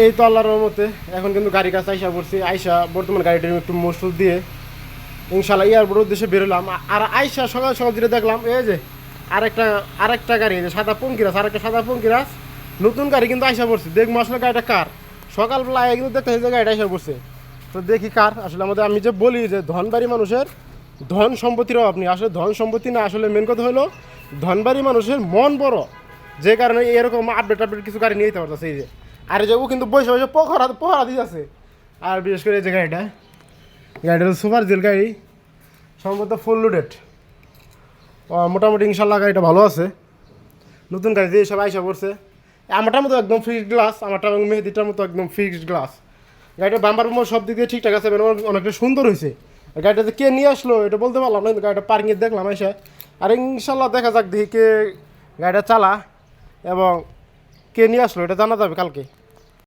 এই তো আল্লাহর রহমতে এখন কিন্তু গাড়ি কাছে আইসা পড়ছি, আইসা বর্তমান গাড়িটা একটু মসুল দিয়ে ইনশাল্লাহ এয়ারপোর্টের উদ্দেশ্যে বেরোলাম। আর আইসা সকাল সকাল যেটা দেখলাম এই যে আরেকটা গাড়ি, যে সাদা পঙ্কিরাস, আরেকটা সাদা পঙ্কিরাস নতুন গাড়ি কিন্তু আইসা পড়ছে। দেখবো আসলে গাড়িটা কার, সকালবেলা কিন্তু দেখতে যে গাড়িটা আইসা পড়ছে। তো দেখি কার আসলে। আমি যে বলি যে ধনবাড়ি মানুষের ধন সম্পত্তির অভাব নেই, আসলে ধন সম্পত্তি না, আসলে মেন কথা হলো ধনবাড়ি মানুষের মন বড়, যে কারণে এরকম আপডেট কিছু গাড়ি নিয়ে যেতে পারতেছে। এই যে আর যে ও কিন্তু বসে বসে পহরা দিয়ে আছে। আর বিশেষ করে এই যে গাড়িটা হলো সুপার জেল গাড়ি, সম্ভবত ফুল লোডেড। মোটামুটি ইনশাল্লাহ গাড়িটা ভালো আছে, নতুন গাড়ি দিয়ে সব আইসা পড়ছে। আমারটার মতো একদম ফিক্সড গ্লাস, আমারটা এবং মেহেদিটার মতো একদম ফিক্সড গ্লাস। গাড়িটা বাম্পার সব দিক দিয়ে ঠিকঠাক আছে, অনেকটা সুন্দর হয়েছে। গাড়িটাতে কে নিয়ে আসলো এটা বলতে পারলাম না, কিন্তু গাড়িটা পার্কিংয়ে দেখলাম এসে। আর ইনশাল্লাহ দেখা যাক দেখি কে গাড়িটা চালা এবং কে নিয়ে আসলো এটা জানা যাবে কালকে।